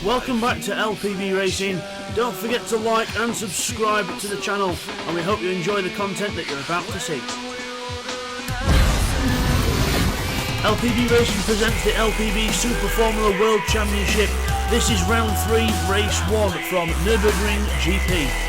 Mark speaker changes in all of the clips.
Speaker 1: Welcome back to LPB Racing. Don't forget to like and subscribe to the channel, and we hope you enjoy the content that you're about to see. LPB Racing presents the LPB Super Formula World Championship. This is round 3, race 1 from NURBURGRING GP.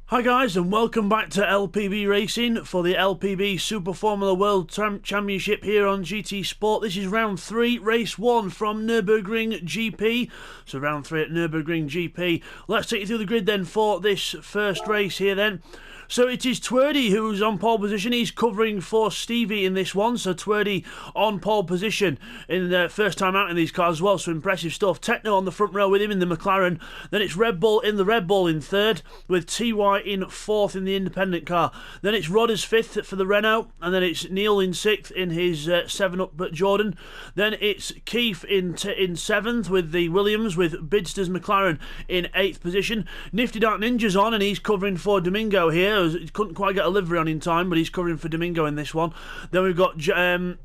Speaker 1: Hi guys, and welcome back to LPB Racing for the LPB Super Formula World Championship here on GTSport. This is round 3, race 1 from NURBURGRING GP. So round 3 at NURBURGRING GP. Let's take you through the grid then for this first race here then. So it is Twerdy who's on pole position. He's covering for Stevie in this one. So Twerdy on pole position in the first time out in these cars as well. So impressive stuff. Techno on the front row with him in the McLaren. Then it's Red Bull in the Red Bull in third, with TY in 4th in the independent car. Then it's Rodders 5th for the Renault. And then it's Neil in 6th in his 7-Up at Jordan. Then it's Keith in 7th with the Williams, with Bidster's McLaren in 8th position. Nifty Dark Ninja's on and he's covering for Domingo here. He couldn't quite get a livery on in time, but he's covering for Domingo in this one. Then we've got Jamo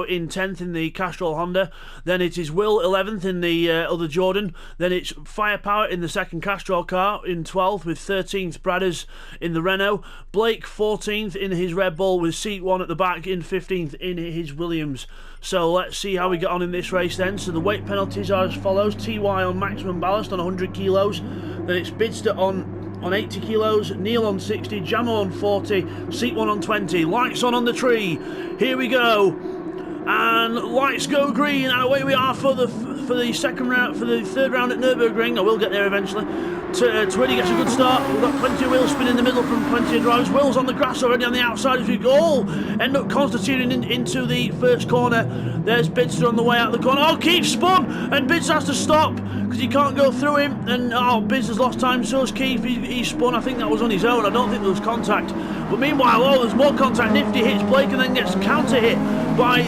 Speaker 1: in 10th in the Castrol Honda. Then it is Will 11th in the other Jordan. Then it's Firepower in the second Castrol car in 12th, with 13th Bradders in the Renault. Blake 14th in his Red Bull, with seat 1 at the back, in 15th in his Williams. So let's see how we get on in this race then. So the weight penalties are as follows: TY on maximum ballast on 100 kilos. Then it's Bidster on 80 kilos, Neil on 60, Jamo on 40, seat 1 on 20. Lights on the tree. Here we go. And lights go green, and away we are for the second round, for the third round at Nürburgring. I will get there eventually. Twerdy gets a good start. We've got plenty of wheel spin in the middle from plenty of drivers. Will's on the grass already on the outside as we go. End up constituting into the first corner. There's Bidster on the way out of the corner. Oh, Keith spun, and Bidster has to stop because he can't go through him. And Bidster's lost time. So's Keith. He spun. I think that was on his own. I don't think there was contact. But meanwhile, there's more contact. Nifty hits Blake and then gets counter hit by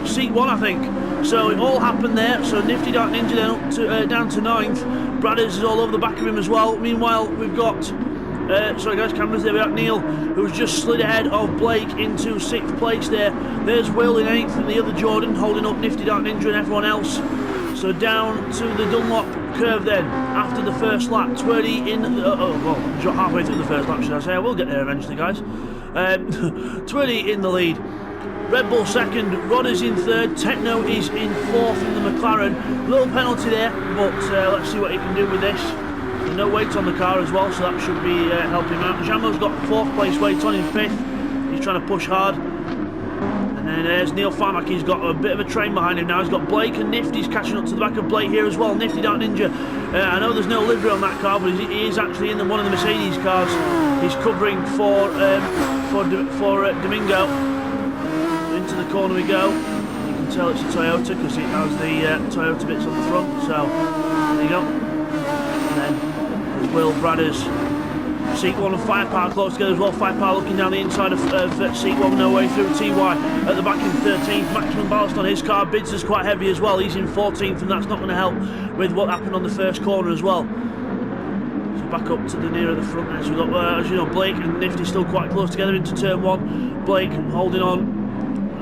Speaker 1: seat 1, I think. So it all happened there. So Nifty Dark Ninja then up to, down to 9th. Bradders is all over the back of him as well. Meanwhile, we've got sorry guys, cameras there. We got Neil, who's just slid ahead of Blake into 6th place there. There's Will in 8th and the other Jordan holding up Nifty Dark Ninja and everyone else. So down to the Dunlop curve then after the first lap. Twerdy in halfway through the first lap, should I say. I will get there eventually, guys. Twerdy in the lead. Red Bull second, Rodders in third, Techno is in 4th in the McLaren. Little penalty there, but let's see what he can do with this. There's no weight on the car as well, so that should be helping him out. Jamo's got 4th place weight on in 5th. He's trying to push hard. And then there's Neil Farmack. He's got a bit of a train behind him now. He's got Blake and Nifty's catching up to the back of Blake here as well. Nifty Dark Ninja. I know there's no livery on that car, but he is actually in one of the Mercedes cars. He's covering for Domingo. Into the corner we go. You can tell it's a Toyota because it has the Toyota bits on the front. So there you go. And then there's Will, Bradders, seat 1 and Firepower close together as well. Firepower looking down the inside of seat 1, no way through. TY at the back in 13th. Maximum ballast on his car. Bidster's quite heavy as well. He's in 14th, and that's not going to help with what happened on the first corner as well. So back up to the nearer the front there. So we've got, as you know, Blake and Nifty still quite close together into turn 1. Blake holding on.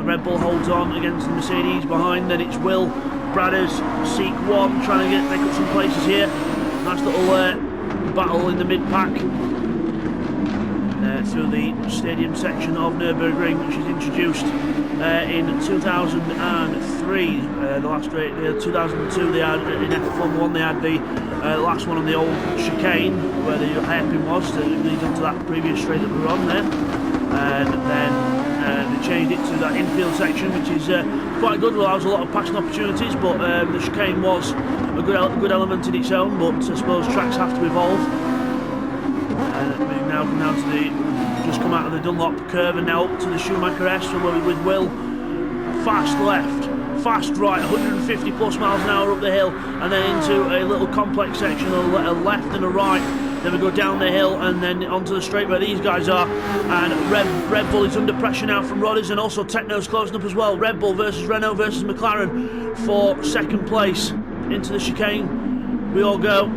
Speaker 1: Red Bull holds on against the Mercedes behind. Then it's Will, Bradders, seat 1, trying to make up some places here. Nice little battle in the mid-pack through the stadium section of Nürburgring, which is introduced in 2003. The last race, 2002 they had in Formula 1. They had the last one on the old chicane where the hairpin was to lead on to that previous straight that we were on there, and then they changed it to that infield section, which is quite good. Allows a lot of passing opportunities, but the chicane was a good element in its own. But I suppose tracks have to evolve. And we've now come down to just come out of the Dunlop curve and now up to the Schumacher S. So with Will, fast left, fast right, 150 plus miles an hour up the hill, and then into a little complex section, a left and a right. Then we go down the hill and then onto the straight where these guys are. And Red Bull is under pressure now from Rodders, and also Techno's closing up as well. Red Bull versus Renault versus McLaren for second place. Into the chicane we all go.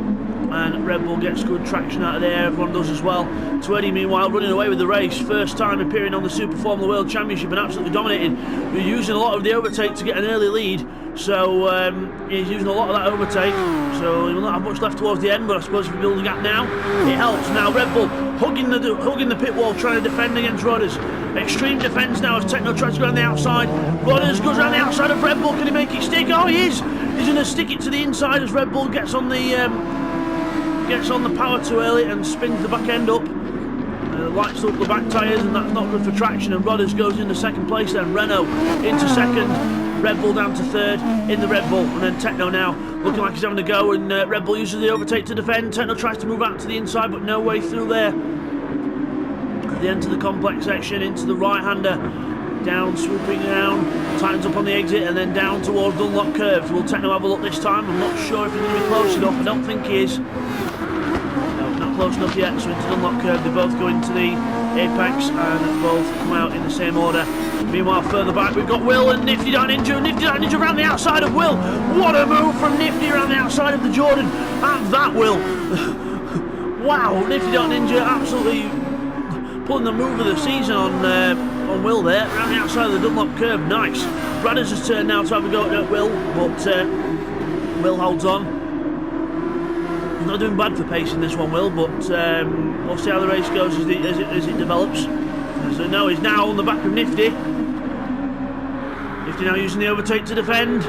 Speaker 1: and Red Bull gets good traction out of there. Everyone does as well. Twerdy, meanwhile, running away with the race. First time appearing on the Super Formula World Championship and absolutely dominating. He's using a lot of the overtake to get an early lead. So he's using a lot of that overtake. So he will not have much left towards the end, but I suppose if we build a gap now, it helps. Now Red Bull hugging the pit wall, trying to defend against Rodders. Extreme defence now as Techno tries to go around the outside. Rodders goes around the outside of Red Bull. Can he make it stick? Oh, he is! He's going to stick it to the inside as Red Bull gets on the power too early and spins the back end up. Lights up the back tyres, and that's not good for traction. And Rodders goes into second place, then Renault into second, Red Bull down to third in the Red Bull, and then Techno now looking like he's having a go, and Red Bull uses the overtake to defend. Techno tries to move out to the inside, but no way through there. At the end of the complex section, into the right-hander, down, swooping down, tightens up on the exit, and then down towards Dunlop Curve. Will Techno have a look this time? I'm not sure if he's going to be close enough. I don't think he is. No, not close enough yet. So into Dunlop Curve, they both go into the apex and both come out in the same order. Meanwhile, further back, we've got Will and Nifty Down Ninja. Nifty Down Ninja around the outside of Will. What a move from Nifty around the outside of the Jordan. And that Will. Wow, Nifty Down Ninja absolutely pulling the move of the season on Will there, around the outside of the Dunlop Curve. Nice. Bradders has turned now to have a go at Will, but Will holds on. He's not doing bad for pacing this one, Will, but we'll see how the race goes as it develops. So no, he's now on the back of Nifty. Nifty now using the overtake to defend.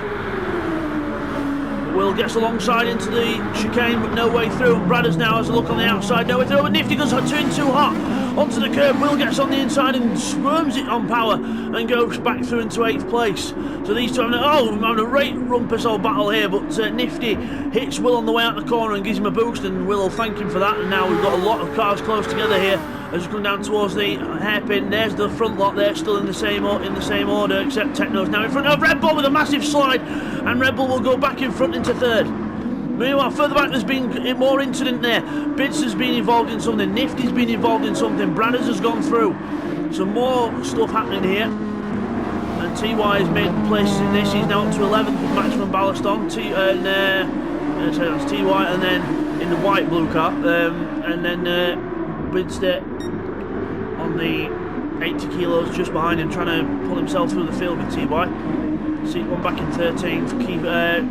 Speaker 1: Will gets alongside into the chicane, but no way through. And Bradders now has a look on the outside, no way through. But Nifty goes too hot onto the curb. Will gets on the inside and squirms it on power and goes back through into 8th place. So these two having a right rumpus old battle here, but Nifty hits Will on the way out the corner and gives him a boost, and Will will thank him for that. And now we've got a lot of cars close together here as we come down towards the hairpin. There's the front lot there, still in the same order, except Techno's now in front of Red Bull with a massive slide, and Red Bull will go back in front into third. Meanwhile, further back there's been more incident there. Bids has been involved in something, Nifty's been involved in something, Bradders has gone through. Some more stuff happening here. And TY has made places in this. He's now up to 11th with maximum ballast on. That's TY, and then in the white blue car, and then Bids there on the 80 kilos just behind him, trying to pull himself through the field with TY. Seat one back in 13th.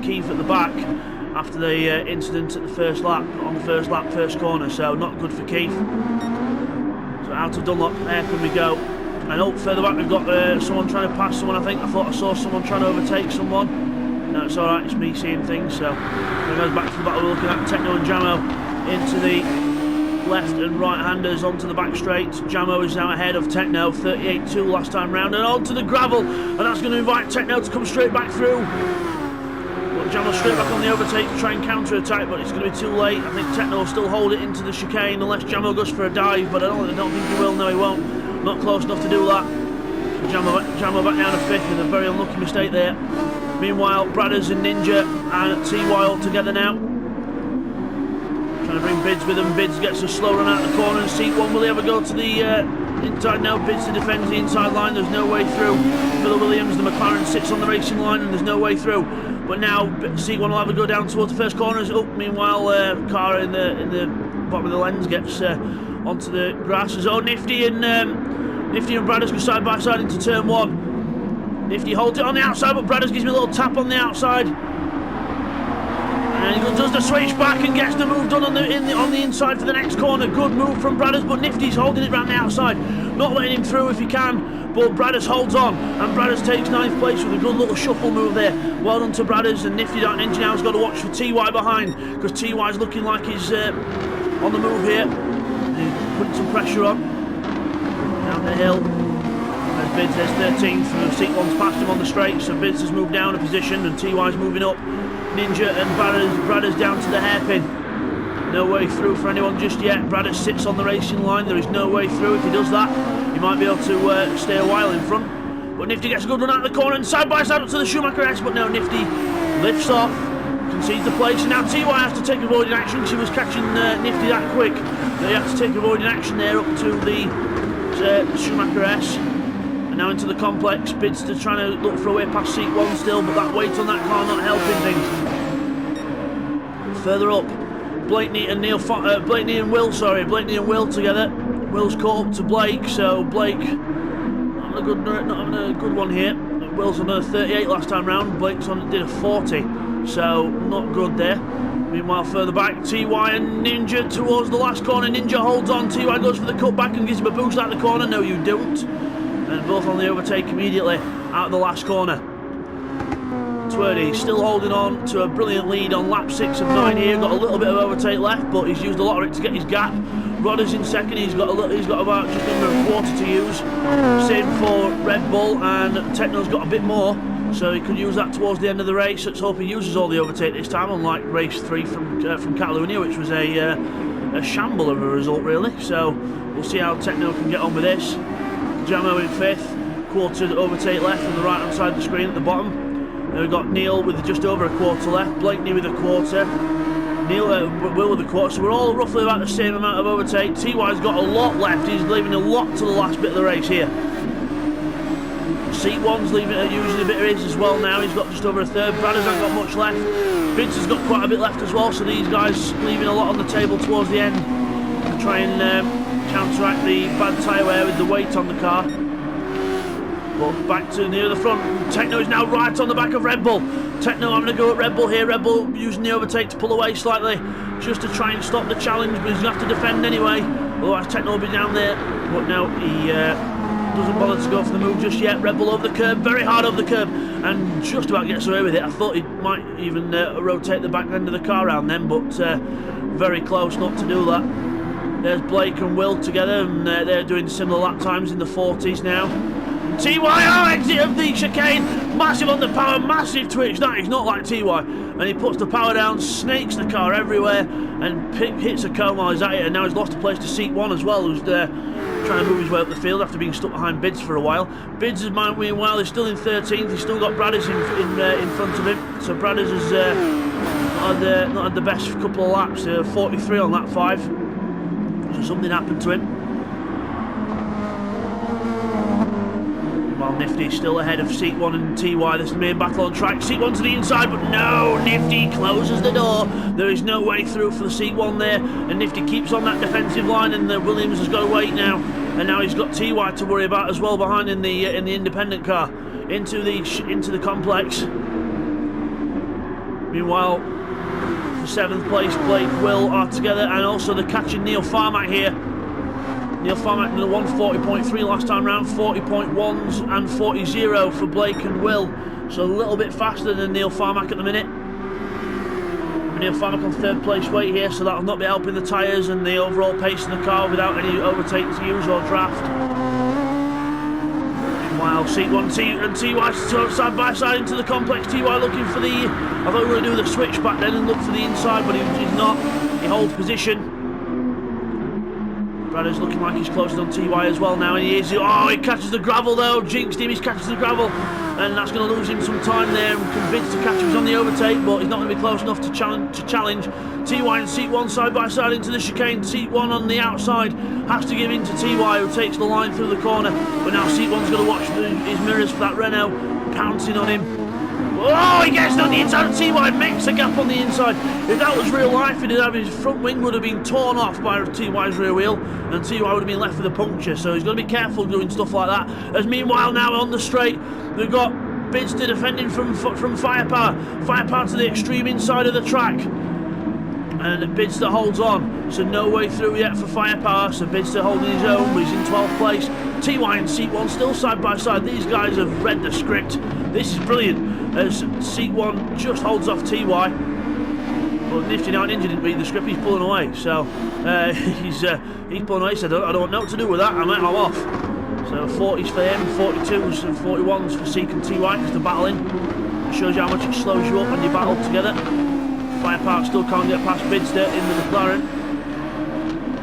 Speaker 1: Keith at the back after the incident at the first lap, first corner, so not good for Keith. So out of Dunlop, hairpin we go. And further back we've got someone trying to pass someone, I think. I thought I saw someone trying to overtake someone. No, it's alright, it's me seeing things. So it goes back to the battle we're looking at. Techno and Jamo into the left and right handers onto the back straight. Jamo is now ahead of Techno, 38.2 last time round, and onto the gravel, and that's going to invite Techno to come straight back through. But Jamo straight back on the overtake to try and counter-attack, but it's going to be too late. I think Techno will still hold it into the chicane unless Jamo goes for a dive, but I don't think he will. No, he won't. Not close enough to do that. Jamo back down to 5th with a very unlucky mistake there. Meanwhile, Bradders and Ninja and TY all together now. Trying to bring Bids with him. Bids gets a slow run out of the corner, and Seat 1 will he ever go to the inside now? Bids to defend the inside line, there's no way through. For the Williams, the McLaren sits on the racing line and there's no way through. But now Seat 1 will have a go down towards the first corners. Meanwhile, car in the bottom of the lens gets onto the grasses. Nifty and Bradders go side by side into turn 1. Nifty holds it on the outside, but Bradders gives me a little tap on the outside. And he does the switch back and gets the move done on the inside for the next corner. Good move from Bradders, but Nifty's holding it round the outside, not letting him through if he can. But Bradders holds on, and Bradders takes 9th place with a good little shuffle move there. Well done to Bradders, and Nifty Down Ninja now has got to watch for TY behind, because TY's looking like he's on the move here. He's putting some pressure on down the hill. As Bids there's 13th, Seat 1's passed him on the straight, so Bids has moved down a position and TY's moving up. Ninja and Bradders down to the hairpin. No way through for anyone just yet. Bradders sits on the racing line, there is no way through. If he does that, he might be able to stay a while in front. But Nifty gets a good run out of the corner and side by side up to the Schumacher S, but no, Nifty lifts off, concedes the place, and now TY has to take avoiding action because he was catching Nifty that quick. They have to take avoiding action there up to the Schumacher S. And now into the complex. Bids to trying to look for a way past Seat 1 still, but that weight on that car not helping things. Further up, Blakeney and Blakeney and Will together. Will's caught up to Blake, so Blake not having a good one here. Will's on a 38 last time round. Blake's did a 40, so not good there. Meanwhile, further back, TY and Ninja towards the last corner. Ninja holds on. TY goes for the cutback and gives him a boost out the corner. No, you don't. And both on the overtake immediately out of the last corner. Twerdy still holding on to a brilliant lead on lap 6 of 9 here. Got a little bit of overtake left, but he's used a lot of it to get his gap. Rodder's in second. He's got about just under a quarter to use. Same for Red Bull, and Techno's got a bit more, so he could use that towards the end of the race. Let's hope he uses all the overtake this time, unlike race 3 from Catalonia, which was a shamble of a result really. So we'll see how Techno can get on with this. Jamo in 5th, quarter overtake left on the right hand side of the screen at the bottom. Then we've got Neil with just over a quarter left, Blakeney with a quarter, Will with a quarter, so we're all roughly about the same amount of overtake. TY's got a lot left, he's leaving a lot to the last bit of the race here. Seat 1's using a bit of his as well now, he's got just over a third. Brad hasn't got much left, Vince has got quite a bit left as well, so these guys leaving a lot on the table towards the end to try and counteract the bad tyre wear with the weight on the car. But back to near the front. Techno is now right on the back of Red Bull. Techno having a go at Red Bull here. Red Bull using the overtake to pull away slightly just to try and stop the challenge, but he's going to have to defend anyway. Otherwise Techno will be down there. But no, he doesn't bother to go for the move just yet. Red Bull over the curb, very hard over the curb, and just about gets away with it. I thought he might even rotate the back end of the car around then, but very close not to do that. There's Blake and Will together, and they're doing similar lap times in the 40s now. TY, exit of the chicane, massive on the power, massive twitch. That is not like TY. And he puts the power down, snakes the car everywhere, and hits a cone while he's at it. And now he's lost a place to seat 1 as well, who's trying to move his way up the field after being stuck behind Bids for a while. Bids is meanwhile, he's still in 13th. He's still got Bradders in front of him. So Bradders has not had the best couple of laps. 43 on lap 5. So something happened to him. While Nifty's still ahead of Seat 1 and TY, this is the main battle on track. Seat 1 to the inside, but no, Nifty closes the door. There is no way through for the Seat 1 there, and Nifty keeps on that defensive line, and Williams has got to wait now. And now he's got TY to worry about as well behind in the independent car into the complex. Meanwhile, for 7th place, Blake, Will are together, and also the catching Neil Farmack here. Neil Farmack did a 140.3 last time round, 40.1s and 40.0 for Blake and Will. So a little bit faster than Neil Farmack at the minute. Neil Farmack on 3rd place weight here, so that'll not be helping the tyres and the overall pace in the car without any overtake to use or draft. Meanwhile, Seat 1 and TY side by side into the complex. TY looking for the... I thought we were going to do the switch back then and look for the inside, but he's not. He holds position. Bradder's looking like he's closing on TY as well now, and he is. Oh, he catches the gravel though, jinxed him, he catches the gravel, and that's going to lose him some time there, and convinced to catch him. He's on the overtake, but he's not going to be close enough to challenge. TY and Seat 1 side by side into the chicane. Seat 1 on the outside has to give in to TY, who takes the line through the corner, but now Seat 1's going to watch his mirrors for that Renault, pouncing on him. Oh, he gets on the inside, TY makes a gap on the inside. If that was real life, he'd have his front wing would have been torn off by TY's rear wheel, and TY would have been left with a puncture, so he's got to be careful doing stuff like that. As meanwhile now on the straight, we've got Bidster defending from Firepower. Firepower to the extreme inside of the track. And Bidster holds on, so no way through yet for Firepower, so Bidster holding his own, but he's in 12th place. TY and Seat 1 still side by side. These guys have read the script. This is brilliant, as Seat 1 just holds off TY. But Nifty now Ninja didn't read the script, he's pulling away, so he's pulling away. He said, I don't know what to do with that, I'm off. So 40s for him, 42s and 41s for Seek and TY, because they're battling. It shows you how much it slows you up when you battle together. Firepower still can't get past Bidster in the McLaren.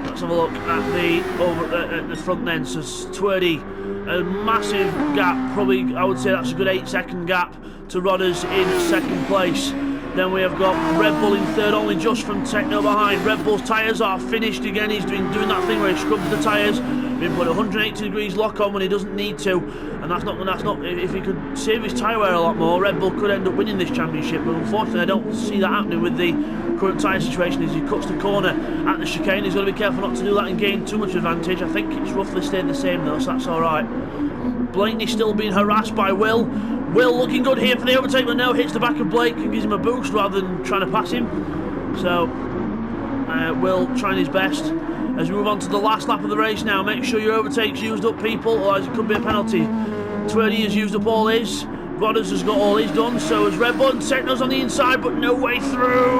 Speaker 1: Let's have a look at the front then. So Twerdy, a massive gap, probably I would say that's a good 8-second gap to Rodders in 2nd place. Then we have got Red Bull in 3rd, only just from Techno behind. Red Bull's tyres are finished again. He's doing that thing where he scrubs the tyres. Being put 180 degrees lock on when he doesn't need to, and that's not. If he could save his tyre wear a lot more, Red Bull could end up winning this championship. But unfortunately, I don't see that happening with the current tyre situation. As he cuts the corner at the chicane, he's got to be careful not to do that and gain too much advantage. I think it's roughly stayed the same though, so that's all right. Blaney still being harassed by Will. Will looking good here for the overtake, but no, hits the back of Blake and gives him a boost rather than trying to pass him. So Will trying his best. As we move on to the last lap of the race now, make sure your overtake's used up, people, otherwise it could be a penalty. Twerdy has used up all his. Rodders has got all his done, so has Red Bull. Techno's on the inside, but no way through.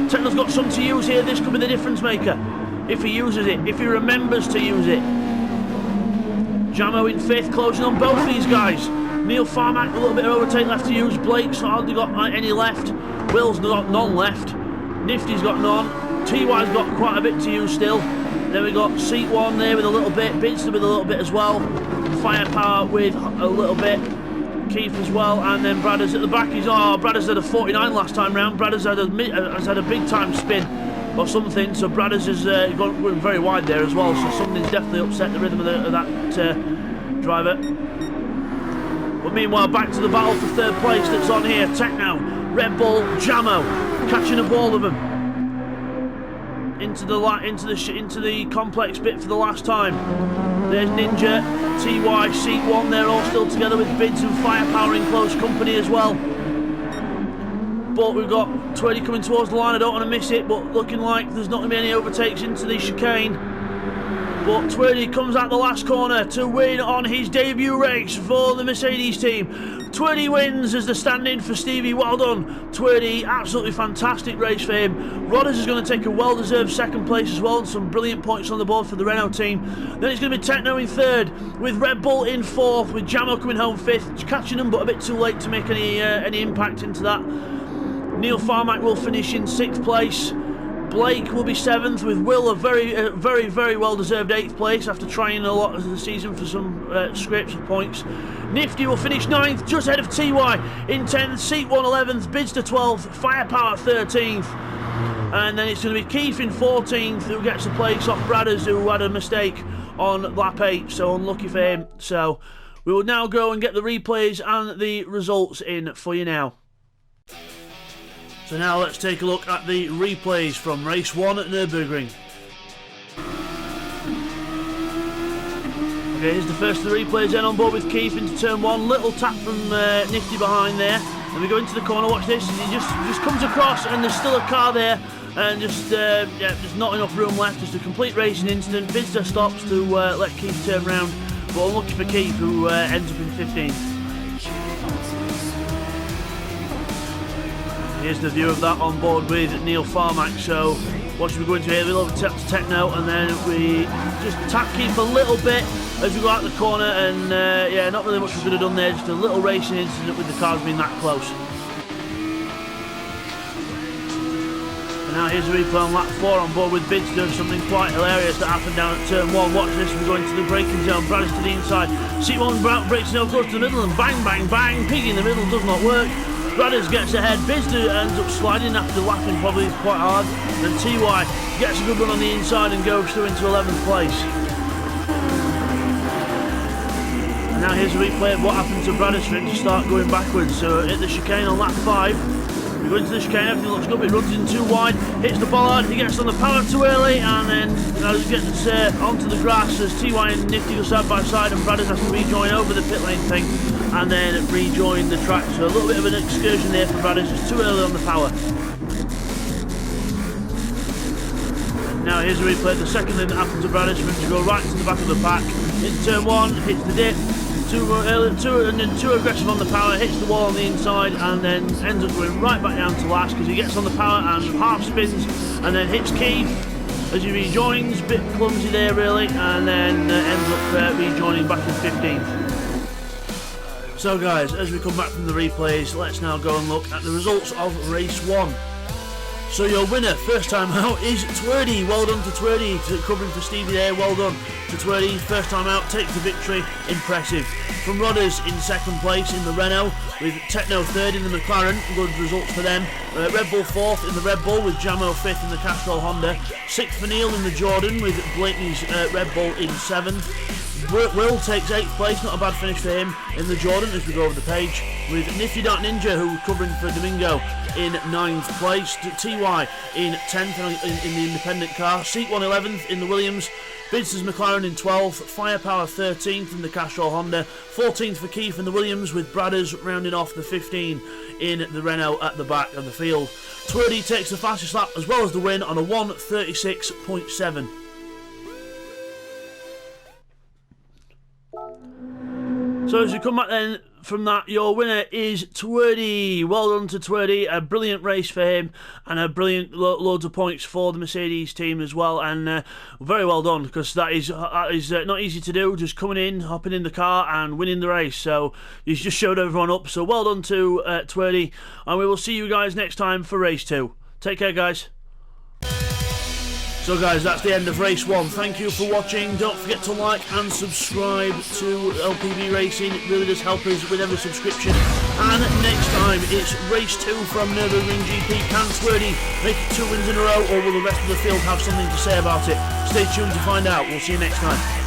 Speaker 1: Techno's got some to use here. This could be the difference maker. If he uses it, if he remembers to use it. Jamo in 5th, closing on both these guys. Neil Farmack, a little bit of overtake left to use. Blake's hardly got any left. Will's got none left. Nifty's got none. TY's got quite a bit to use still. Then we got Seat 1 there with a little bit. Bidster with a little bit as well. Firepower with a little bit. Keith as well. And then Bradders at the back. Bradders had a 49 last time round. Bradders has had a big time spin or something. So Bradders is going very wide there as well. So something's definitely upset the rhythm of that driver. But meanwhile, back to the battle for 3rd place that's on here. Techno, Red Bull, Jamo, catching up all of them into the complex bit for the last time. There's Ninja, TY, Seat 1. They're all still together with Bids and Firepower in close company as well. But we've got Twerdy coming towards the line. I don't want to miss it, but looking like there's not going to be any overtakes into the chicane. But Twerdy comes out the last corner to win on his debut race for the Mercedes team. Twerdy wins as the stand-in for Stevie. Well done, Twerdy. Absolutely fantastic race for him. Rodders is going to take a well-deserved 2nd place as well, and some brilliant points on the board for the Renault team. Then it's going to be Techno in 3rd, with Red Bull in 4th, with Jamo coming home 5th, catching them, but a bit too late to make any impact into that. Neil Farmack will finish in 6th place. Blake will be 7th, with Will a very well-deserved 8th place after trying a lot of the season for some scrapes of points. Nifty will finish 9th, just ahead of TY in 10th, Seat 1 11th, Bidster 12th, Firepower 13th. And then it's going to be Keith in 14th, who gets a place off Bradders, who had a mistake on lap 8, so unlucky for him. So we will now go and get the replays and the results in for you now. So now let's take a look at the replays from race 1 at NURBURGRING. Okay, here's the first of the replays then, on board with Keith into turn 1. Little tap from Nifty behind there. And we go into the corner, watch this, he just comes across and there's still a car there. And just not enough room left, just a complete racing incident. Bidster stops to let Keith turn round. But unlucky for Keith, who ends up in 15th. Here's the view of that on board with Neil Farmack. So what should we go into here? A little tap to Techno, and then we just tap Keith a little bit as we go out the corner, and yeah, not really much we could have done there, just a little racing incident with the cars being that close. And now here's a replay on lap 4 on board with Bidster, something quite hilarious that happened down at turn 1. Watch this, we go into the braking zone, Bradders to the inside, Seat 1 brakes no, goes to the middle, and bang, bang, bang, pig in the middle, does not work. Bradders gets ahead, Bidster ends up sliding after lapping probably quite hard, and TY gets a good run on the inside and goes through into 11th place. And now here's a replay of what happened to Bradders for him to start going backwards. So at the chicane on lap 5, we go into the chicane, everything looks good, but he runs in too wide, hits the bollard, he gets on the power too early, and then he gets onto the grass as TY and Nifty go side by side, and Bradders has to rejoin over the pit lane thing and then rejoin the track. So a little bit of an excursion there for Bradders, just too early on the power. Now here's a replay of the second thing that happened to Bradders, for him to go right to the back of the pack. Into turn 1, hits the dip, too aggressive on the power, hits the wall on the inside, and then ends up going right back down to last because he gets on the power and half spins, and then hits Keith as he rejoins, bit clumsy there really, and then ends up rejoining back in 15th. So guys, as we come back from the replays, let's now go and look at the results of race 1. So your winner, first time out, is Twerdy. Well done to Twerdy, covering for Stevie there. Well done to Twerdy. First time out, takes the victory. Impressive. From Rodders in second place in the Renault, with Techno third in the McLaren. Good results for them. Red Bull fourth in the Red Bull, with Jamo fifth in the Castrol Honda. Sixth for Neil in the Jordan, with Blakeney's Red Bull in seventh. Will takes 8th place, not a bad finish for him in the Jordan as we go over the page, with Nifty Dot Ninja, who was covering for Domingo, in 9th place. TY in 10th in the independent car. Seat 1 11th in the Williams. Bidson's McLaren in 12th. Firepower 13th in the Castrol Honda. 14th for Keith in the Williams, with Bradders rounding off the 15 in the Renault at the back of the field. Twerdy takes the fastest lap as well as the win on a 1:36.7. So as we come back then from that, your winner is Twerdy. Well done to Twerdy. A brilliant race for him, and a brilliant loads of points for the Mercedes team as well. And very well done, because that is not easy to do. Just coming in, hopping in the car, and winning the race. So he's just showed everyone up. So well done to Twerdy, and we will see you guys next time for race 2. Take care, guys. So guys, that's the end of race 1. Thank you for watching. Don't forget to like and subscribe to LPB Racing. It really does help us with every subscription. And next time, it's race 2 from NURBURGRING GP. Can Twerdy make it 2 wins in a row, or will the rest of the field have something to say about it? Stay tuned to find out. We'll see you next time.